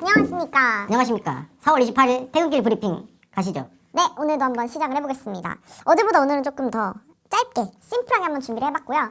안녕하십니까. 안녕하십니까. 4월 28일 퇴근길 브리핑 가시죠. 네, 오늘도 한번 시작을 해보겠습니다. 어제보다 오늘은 조금 더 짧게, 심플하게 한번 준비를 해봤고요.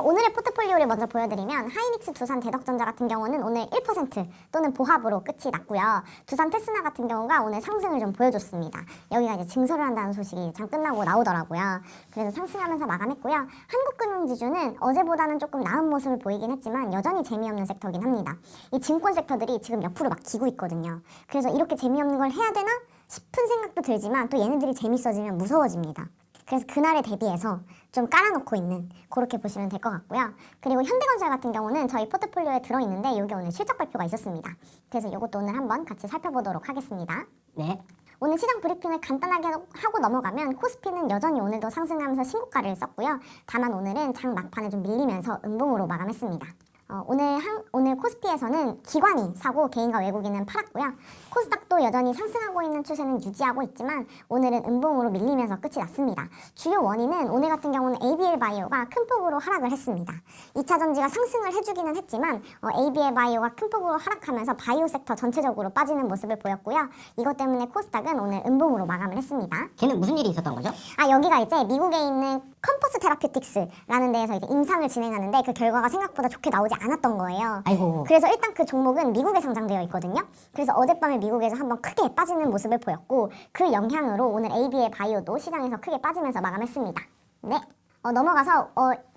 오늘의 포트폴리오를 먼저 보여드리면 하이닉스, 두산, 대덕전자 같은 경우는 오늘 1% 또는 보합으로 끝이 났고요. 두산 테스나 같은 경우가 오늘 상승을 좀 보여줬습니다. 여기가 이제 증설을 한다는 소식이 장 끝나고 나오더라고요. 그래서 상승하면서 마감했고요. 한국금융지주는 어제보다는 조금 나은 모습을 보이긴 했지만 여전히 재미없는 섹터긴 합니다. 이 증권 섹터들이 지금 옆으로 막 기고 있거든요. 그래서 이렇게 재미없는 걸 해야 되나 싶은 생각도 들지만 또 얘네들이 재밌어지면 무서워집니다. 그래서 그날에 대비해서 좀 깔아놓고 있는 그렇게 보시면 될 것 같고요. 그리고 현대건설 같은 경우는 저희 포트폴리오에 들어있는데 이게 오늘 실적 발표가 있었습니다. 그래서 이것도 오늘 한번 같이 살펴보도록 하겠습니다. 네. 오늘 시장 브리핑을 간단하게 하고 넘어가면 코스피는 여전히 오늘도 상승하면서 신고가를 썼고요. 다만 오늘은 장 막판에 좀 밀리면서 음봉으로 마감했습니다. 오늘 코스피에서는 기관이 사고 개인과 외국인은 팔았고요. 코스닥도 여전히 상승하고 있는 추세는 유지하고 있지만 오늘은 음봉으로 밀리면서 끝이 났습니다. 주요 원인은 오늘 같은 경우는 ABL 바이오가 큰 폭으로 하락을 했습니다. 2차 전지가 상승을 해주기는 했지만 ABL 바이오가 큰 폭으로 하락하면서 바이오 섹터 전체적으로 빠지는 모습을 보였고요. 이것 때문에 코스닥은 오늘 음봉으로 마감을 했습니다. 걔는 무슨 일이 있었던 거죠? 여기가 이제 미국에 있는 컴퍼스 테라퓨틱스라는 데에서 이제 임상을 진행하는데 그 결과가 생각보다 좋게 나오지 않았던 거예요. 아이고. 그래서 일단 그 종목은 미국에 상장되어 있거든요. 그래서 어젯밤에 미국에서 한번 크게 빠지는 모습을 보였고 그 영향으로 오늘 AB의 바이오도 시장에서 크게 빠지면서 마감했습니다. 네. 넘어가서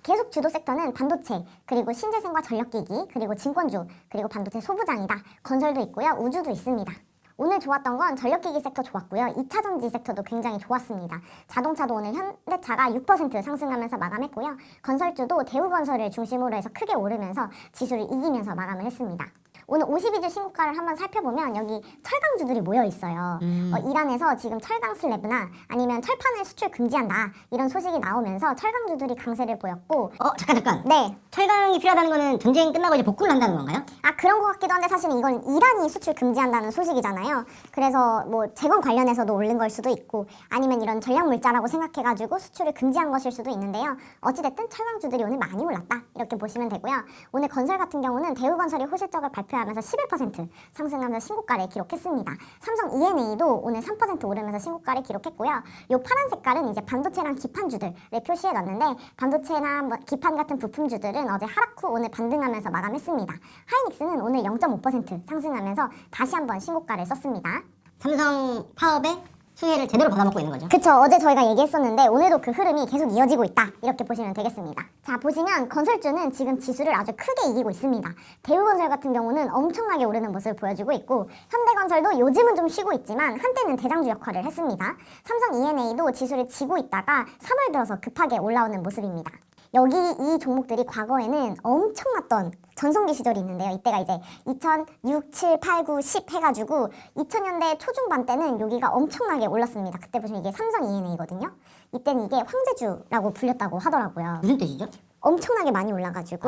계속 주도 섹터는 반도체, 그리고 신재생과 전력기기, 그리고 증권주, 그리고 반도체 소부장이다. 건설도 있고요. 우주도 있습니다. 오늘 좋았던 건 전력기기 섹터 좋았고요. 2차 전지 섹터도 굉장히 좋았습니다. 자동차도 오늘 현대차가 6% 상승하면서 마감했고요. 건설주도 대우건설을 중심으로 해서 크게 오르면서 지수를 이기면서 마감을 했습니다. 오늘 52주 신고가를 한번 살펴보면 여기 철강주들이 모여 있어요. 이란에서 지금 철강 슬래브나 아니면 철판을 수출 금지한다 이런 소식이 나오면서 철강주들이 강세를 보였고 잠깐. 네. 철강이 필요하다는 거는 전쟁 끝나고 이제 복구를 한다는 건가요? 그런 것 같기도 한데 사실은 이건 이란이 수출 금지한다는 소식이잖아요. 그래서 뭐 재건 관련해서도 올린 걸 수도 있고 아니면 이런 전략물자라고 생각해가지고 수출을 금지한 것일 수도 있는데요. 어찌됐든 철강주들이 오늘 많이 올랐다 이렇게 보시면 되고요. 오늘 건설 같은 경우는 대우건설이 호실적을 발표하면서 11% 상승하면서 신고가를 기록했습니다. 삼성 E&A도 오늘 3% 오르면서 신고가를 기록했고요. 요 파란 색깔은 이제 반도체랑 기판주들을 표시해 놨는데 반도체나 기판 같은 부품주들은 어제 하락 후 오늘 반등하면서 마감했습니다. 하이닉스는 오늘 0.5% 상승하면서 다시 한번 신고가를 썼습니다. 삼성 파업에 수혜를 제대로 받아먹고 있는 거죠. 그쵸. 어제 저희가 얘기했었는데 오늘도 그 흐름이 계속 이어지고 있다 이렇게 보시면 되겠습니다. 자, 보시면 건설주는 지금 지수를 아주 크게 이기고 있습니다. 대우건설 같은 경우는 엄청나게 오르는 모습을 보여주고 있고 현대건설도 요즘은 좀 쉬고 있지만 한때는 대장주 역할을 했습니다. 삼성 E&A도 지수를 지고 있다가 3월 들어서 급하게 올라오는 모습입니다. 여기 이 종목들이 과거에는 엄청났던 전성기 시절이 있는데요. 이때가 이제 2006, 7, 8, 9, 10 해가지고 2000년대 초중반 때는 여기가 엄청나게 올랐습니다. 그때 보시면 이게 삼성 E&A거든요. 이때는 이게 황제주라고 불렸다고 하더라고요. 무슨 뜻이죠? 엄청나게 많이 올라가지고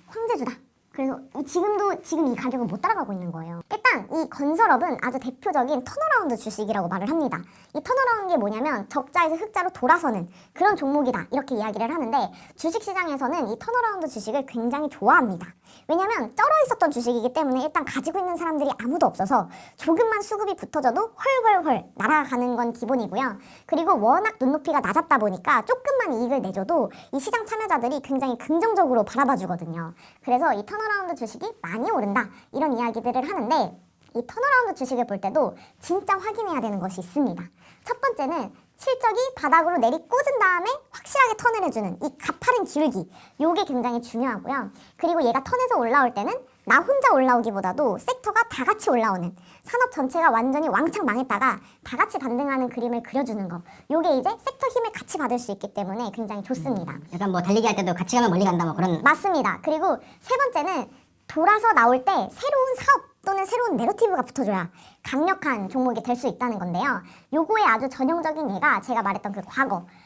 황제주다. 그래서 지금 이 가격은 못 따라가고 있는 거예요. 일단 이 건설업은 아주 대표적인 턴어라운드 주식이라고 말을 합니다. 이 턴어라운드가 뭐냐면 적자에서 흑자로 돌아서는 그런 종목이다 이렇게 이야기를 하는데 주식시장에서는 이 턴어라운드 주식을 굉장히 좋아합니다. 왜냐면 쩔어 있었던 주식이기 때문에 일단 가지고 있는 사람들이 아무도 없어서 조금만 수급이 붙어져도 헐헐헐 날아가는 건 기본이고요. 그리고 워낙 눈높이가 낮았다 보니까 조금만 이익을 내줘도 이 시장 참여자들이 굉장히 긍정적으로 바라봐 주거든요. 그래서 이 턴어라운드 주식이 많이 오른다 이런 이야기들을 하는데 이 턴어라운드 주식을 볼 때도 진짜 확인해야 되는 것이 있습니다. 첫 번째는 실적이 바닥으로 내리 꽂은 다음에 확실하게 턴을 해주는 이 가파른 기울기 요게 굉장히 중요하고요. 그리고 얘가 턴에서 올라올 때는 나 혼자 올라오기보다도 섹터가 다 같이 올라오는 산업 전체가 완전히 왕창 망했다가 다 같이 반등하는 그림을 그려주는 거 요게 이제 섹터 힘을 같이 받을 수 있기 때문에 굉장히 좋습니다. 약간 뭐 달리기 할 때도 같이 가면 멀리 간다 뭐 그런. 맞습니다. 그리고 세 번째는 돌아서 나올 때 새로운 사업 또는 새로운 내러티브가 붙어줘야 강력한 종목이 될 수 있다는 건데요. 요거의 아주 전형적인 예가 제가 말했던 그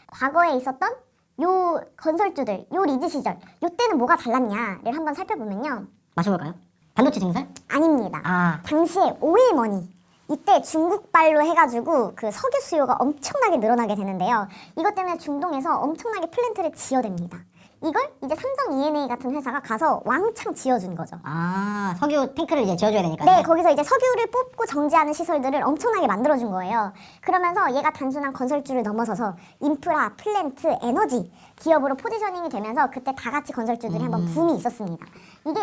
과거에 있었던 요 건설주들, 요 리즈 시절 요때는 뭐가 달랐냐를 한번 살펴보면요. 마셔볼까요? 반도체 증설? 아닙니다. 당시에 오일머니 이때 중국발로 해가지고 그 석유 수요가 엄청나게 늘어나게 되는데요. 이것 때문에 중동에서 엄청나게 플랜트를 지어댑니다. 이걸 이제 삼성 E&A 같은 회사가 가서 왕창 지어준 거죠. 아, 석유 탱크를 이제 지어줘야 되니까. 네, 거기서 이제 석유를 뽑고 정지하는 시설들을 엄청나게 만들어준 거예요. 그러면서 얘가 단순한 건설주를 넘어서서 인프라, 플랜트, 에너지 기업으로 포지셔닝이 되면서 그때 다 같이 건설주들이 한번 붐이 있었습니다. 이게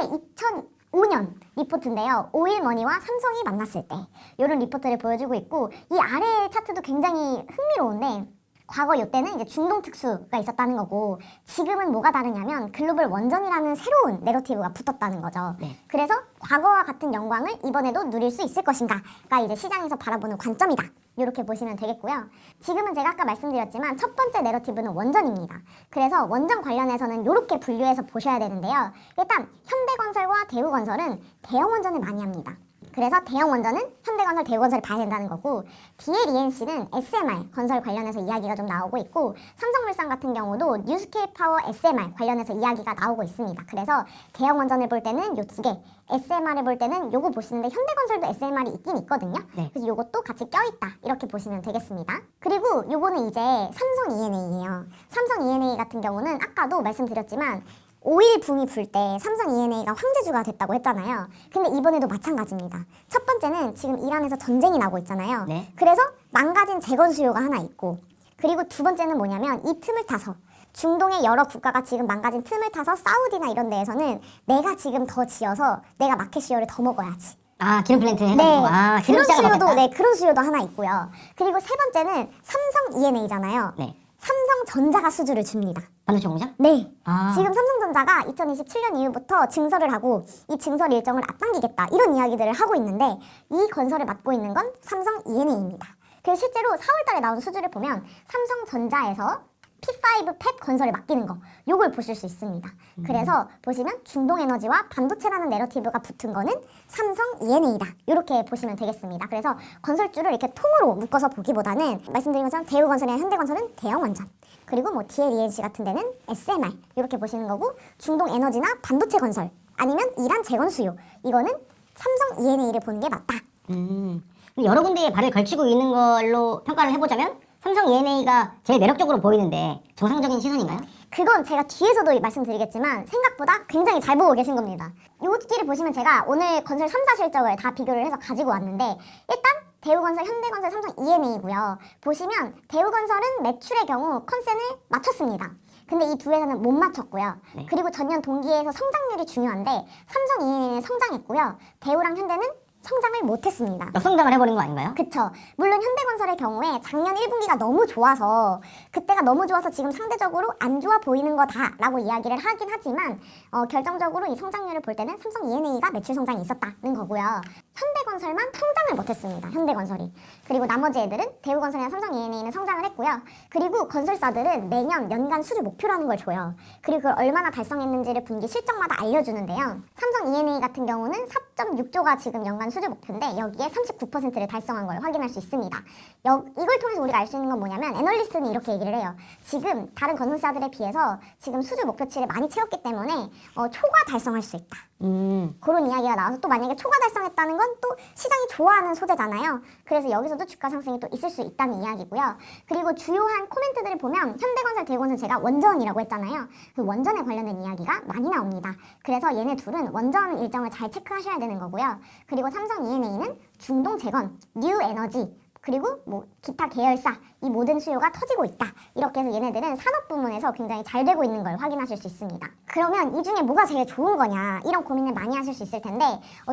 2005년 리포트인데요. 오일머니와 삼성이 만났을 때 이런 리포트를 보여주고 있고 이 아래 차트도 굉장히 흥미로운데 과거 이때는 이제 중동 특수가 있었다는 거고 지금은 뭐가 다르냐면 글로벌 원전이라는 새로운 내러티브가 붙었다는 거죠. 네. 그래서 과거와 같은 영광을 이번에도 누릴 수 있을 것인가가 이제 시장에서 바라보는 관점이다. 이렇게 보시면 되겠고요. 지금은 제가 아까 말씀드렸지만 첫 번째 내러티브는 원전입니다. 그래서 원전 관련해서는 이렇게 분류해서 보셔야 되는데요. 일단 현대건설과 대우건설은 대형 원전을 많이 합니다. 그래서 대형 원전은 현대건설, 대우건설을 봐야 된다는 거고 DLENC는 SMR 건설 관련해서 이야기가 좀 나오고 있고 삼성물산 같은 경우도 뉴스케일 파워 SMR 관련해서 이야기가 나오고 있습니다. 그래서 대형 원전을 볼 때는 요 두 개, SMR을 볼 때는 요거 보시는데 현대건설도 SMR이 있긴 있거든요. 네. 그래서 요것도 같이 껴있다 이렇게 보시면 되겠습니다. 그리고 요거는 이제 삼성 E&A예요. 삼성 E&A 같은 경우는 아까도 말씀드렸지만 오일 붐이 불 때 삼성 E&A가 황제주가 됐다고 했잖아요. 근데 이번에도 마찬가지입니다. 첫 번째는 지금 이란에서 전쟁이 나고 있잖아요. 네. 그래서 망가진 재건 수요가 하나 있고 그리고 두 번째는 뭐냐면 이 틈을 타서 중동의 여러 국가가 지금 망가진 틈을 타서 사우디나 이런 데에서는 내가 지금 더 지어서 내가 마켓 시어를 더 먹어야지. 아, 기름 플랜트 해가지고. 네, 아, 기름 그런 시장을 수요도 먹겠다. 네 그런 수요도 하나 있고요. 그리고 세 번째는 삼성 E&A잖아요. 네. 삼성전자가 수주를 줍니다. 반도체 공장? 네. 아. 지금 삼성전자가 2027년 이후부터 증설을 하고 이 증설 일정을 앞당기겠다 이런 이야기들을 하고 있는데 이 건설을 맡고 있는 건 삼성 E&A입니다. 그래서 실제로 4월달에 나온 수주를 보면 삼성전자에서 P5 팹 건설을 맡기는 거 요걸 보실 수 있습니다. 그래서 보시면 중동에너지와 반도체라는 내러티브가 붙은 거는 삼성 E&A다 이렇게 보시면 되겠습니다. 그래서 건설주를 이렇게 통으로 묶어서 보기보다는 말씀드린 것처럼 대우건설이나 현대건설은 대형 원전 그리고 뭐 DLENC 같은 데는 SMR 이렇게 보시는 거고 중동에너지나 반도체 건설 아니면 이란 재건 수요 이거는 삼성 E&A를 보는 게 맞다. 여러 군데에 발을 걸치고 있는 걸로 평가를 해보자면 삼성 E&A가 제일 매력적으로 보이는데 정상적인 시선인가요? 그건 제가 뒤에서도 말씀드리겠지만 생각보다 굉장히 잘 보고 계신 겁니다. 여기를 보시면 제가 오늘 건설 3사 실적을 다 비교를 해서 가지고 왔는데 일단 대우건설, 현대건설, 삼성 E&A고요. 보시면 대우건설은 매출의 경우 컨센을 맞췄습니다. 근데 이 두 회사는 못 맞췄고요. 네. 그리고 전년 동기에서 성장률이 중요한데 삼성 E&A는 성장했고요. 대우랑 현대는 성장을 못했습니다. 역성장을 해버린 거 아닌가요? 그쵸. 물론 현대건설의 경우에 작년 1분기가 너무 좋아서 그때가 너무 좋아서 지금 상대적으로 안 좋아 보이는 거다라고 이야기를 하긴 하지만 결정적으로 이 성장률을 볼 때는 삼성 E&A가 매출 성장이 있었다는 거고요. 현대건설만 성장을 못했습니다. 현대건설이. 그리고 나머지 애들은 대우건설이나 삼성 E&A는 성장을 했고요. 그리고 건설사들은 매년 연간 수주 목표라는 걸 줘요. 그리고 그걸 얼마나 달성했는지를 분기 실적마다 알려주는데요. 삼성 E&A 같은 경우는 4.6조가 지금 연간 수주 목표인데 여기에 39%를 달성한 걸 확인할 수 있습니다. 이걸 통해서 우리가 알 수 있는 건 뭐냐면 애널리스트는 이렇게 얘기를 해요. 지금 다른 건설사들에 비해서 지금 수주 목표치를 많이 채웠기 때문에 초과 달성할 수 있다. 그런 이야기가 나와서 또 만약에 초과 달성했다는 건 또 시장이 좋아하는 소재잖아요. 그래서 여기서도 주가 상승이 또 있을 수 있다는 이야기고요. 그리고 주요한 코멘트들을 보면 현대건설, 대우건설 제가 원전이라고 했잖아요. 그 원전에 관련된 이야기가 많이 나옵니다. 그래서 얘네 둘은 원전 일정을 잘 체크하셔야 되는 거고요. 그리고 삼성 E&A는 중동 재건, 뉴 에너지 그리고 뭐 기타 계열사 이 모든 수요가 터지고 있다. 이렇게 해서 얘네들은 산업 부문에서 굉장히 잘 되고 있는 걸 확인하실 수 있습니다. 그러면 이 중에 뭐가 제일 좋은 거냐 이런 고민을 많이 하실 수 있을 텐데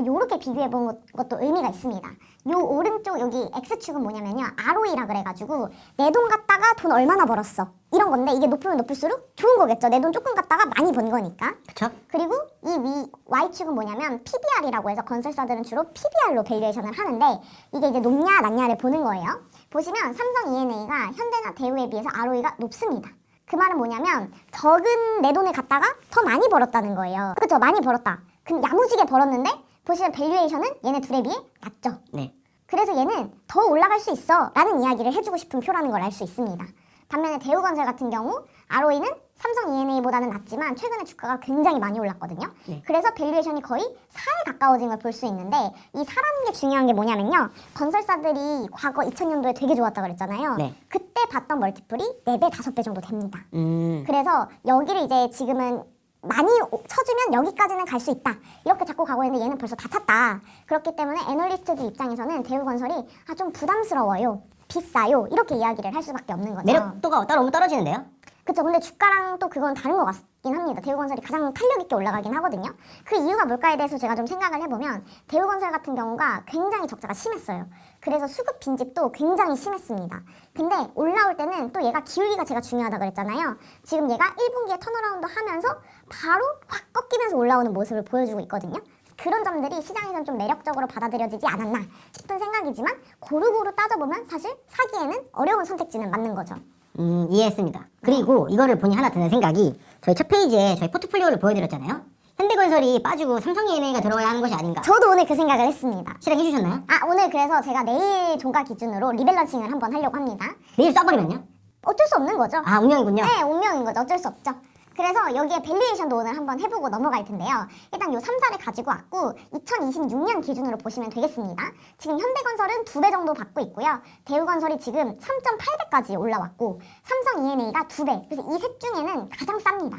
요렇게 비교해 본 것도 의미가 있습니다. 요 오른쪽 여기 X축은 뭐냐면요. ROE라 그래가지고 내 돈 갖다가 돈 얼마나 벌었어. 이런 건데 이게 높으면 높을수록 좋은 거겠죠. 내 돈 조금 갖다가 많이 번 거니까. 그쵸? 그리고 이 위 Y축은 뭐냐면 PBR이라고 해서 건설사들은 주로 PBR로 밸류에이션을 하는데 이게 이제 높냐 낮냐를 보는 거예요. 보시면 삼성 E&A가 현대나 대우에 비해서 ROE가 높습니다. 그 말은 뭐냐면 적은 내 돈을 갖다가 더 많이 벌었다는 거예요. 그렇죠? 많이 벌었다. 근데 야무지게 벌었는데 보시면 밸류에이션은 얘네 둘에 비해 낮죠. 네. 그래서 얘는 더 올라갈 수 있어 라는 이야기를 해주고 싶은 표라는 걸 알 수 있습니다. 반면에 대우건설 같은 경우 ROE는 삼성 E&A보다는 낮지만 최근에 주가가 굉장히 많이 올랐거든요. 네. 그래서 밸류에이션이 거의 4에 가까워진 걸 볼 수 있는데 이 4라는 게 중요한 게 뭐냐면요. 건설사들이 과거 2000년도에 되게 좋았다 그랬잖아요. 네. 그때 봤던 멀티플이 4배, 5배 정도 됩니다. 음. 그래서 여기를 이제 지금은 많이 쳐주면 여기까지는 갈 수 있다. 이렇게 자꾸 가고 있는데 얘는 벌써 다 찼다. 그렇기 때문에 애널리스트들 입장에서는 대우건설이 좀 부담스러워요. 비싸요. 이렇게 이야기를 할 수밖에 없는 거죠. 매력도가 너무 떨어지는데요? 그쵸. 근데 주가랑 또 그건 다른 것 같긴 합니다. 대우건설이 가장 탄력 있게 올라가긴 하거든요. 그 이유가 뭘까에 대해서 제가 좀 생각을 해보면 대우건설 같은 경우가 굉장히 적자가 심했어요. 그래서 수급 빈집도 굉장히 심했습니다. 근데 올라올 때는 또 얘가 기울기가 제가 중요하다 그랬잖아요. 지금 얘가 1분기에 턴어라운드 하면서 바로 확 꺾이면서 올라오는 모습을 보여주고 있거든요. 그런 점들이 시장에서는 좀 매력적으로 받아들여지지 않았나 싶은 생각이지만 고루고루 따져보면 사실 사기에는 어려운 선택지는 맞는 거죠. 이해했습니다. 그리고 이거를 보니 하나 드는 생각이 저희 첫 페이지에 저희 포트폴리오를 보여드렸잖아요. 현대건설이 빠지고 삼성ENA가 들어가야 하는 것이 아닌가. 저도 오늘 그 생각을 했습니다. 실행해 주셨나요? 오늘 그래서 제가 내일 종가 기준으로 리밸런싱을 한번 하려고 합니다. 내일 쏴버리면요? 어쩔 수 없는 거죠. 운명이군요. 네, 운명인 거죠. 어쩔 수 없죠. 그래서 여기에 밸류에이션도 오늘 한번 해보고 넘어갈 텐데요. 일단 요 3사를 가지고 왔고 2026년 기준으로 보시면 되겠습니다. 지금 현대건설은 2배 정도 받고 있고요. 대우건설이 지금 3.8배까지 올라왔고 삼성 E&A가 2배. 그래서 이 셋 중에는 가장 쌉니다.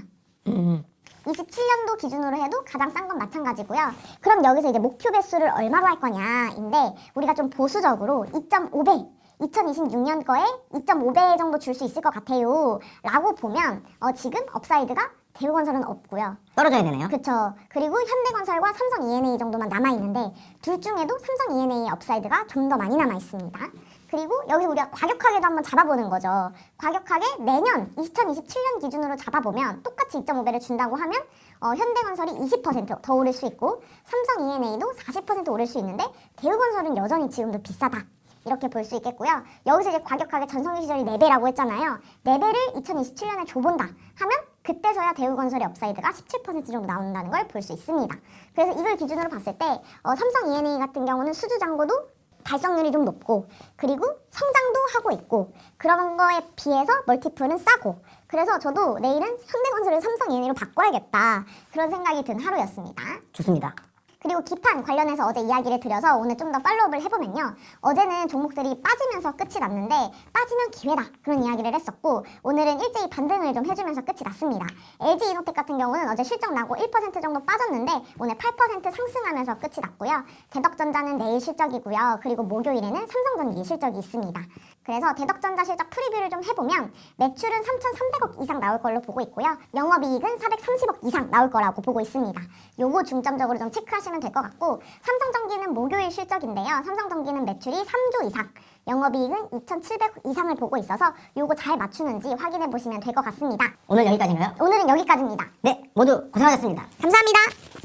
27년도 기준으로 해도 가장 싼 건 마찬가지고요. 그럼 여기서 이제 목표 배수를 얼마로 할 거냐인데 우리가 좀 보수적으로 2.5배 2026년 거에 2.5배 정도 줄 수 있을 것 같아요 라고 보면 지금 업사이드가 대우건설은 없고요. 떨어져야 되네요. 그쵸. 그리고 현대건설과 삼성 E&A 정도만 남아있는데 둘 중에도 삼성 E&A의 업사이드가 좀 더 많이 남아있습니다. 그리고 여기서 우리가 과격하게도 한번 잡아보는 거죠. 과격하게 내년 2027년 기준으로 잡아보면 똑같이 2.5배를 준다고 하면 현대건설이 20%더 오를 수 있고 삼성 E&A도 40% 오를 수 있는데 대우건설은 여전히 지금도 비싸다. 이렇게 볼 수 있겠고요. 여기서 이제 과격하게 전성기 시절이 4배라고 했잖아요. 4배를 2027년에 줘본다 하면 그때서야 대우건설의 업사이드가 17% 정도 나온다는 걸 볼 수 있습니다. 그래서 이걸 기준으로 봤을 때 삼성 E&A 같은 경우는 수주잔고도 달성률이 좀 높고 그리고 성장도 하고 있고 그런 거에 비해서 멀티플은 싸고 그래서 저도 내일은 현대건설을 삼성 E&A로 바꿔야겠다 그런 생각이 든 하루였습니다. 좋습니다. 그리고 기판 관련해서 어제 이야기를 드려서 오늘 좀 더 팔로우업을 해보면요. 어제는 종목들이 빠지면서 끝이 났는데 빠지면 기회다 그런 이야기를 했었고 오늘은 일제히 반등을 좀 해주면서 끝이 났습니다. LG이노텍 같은 경우는 어제 실적 나고 1% 정도 빠졌는데 오늘 8% 상승하면서 끝이 났고요. 대덕전자는 내일 실적이고요. 그리고 목요일에는 삼성전기 실적이 있습니다. 그래서 대덕전자 실적 프리뷰를 좀 해보면 매출은 3,300억 이상 나올 걸로 보고 있고요. 영업이익은 430억 이상 나올 거라고 보고 있습니다. 요거 중점적으로 좀 체크하시면 될 것 같고 삼성전기는 목요일 실적인데요. 삼성전기는 매출이 3조 이상, 영업이익은 2,700억 이상을 보고 있어서 요거 잘 맞추는지 확인해 보시면 될 것 같습니다. 오늘 여기까지인가요? 오늘은 여기까지입니다. 네, 모두 고생하셨습니다. 감사합니다.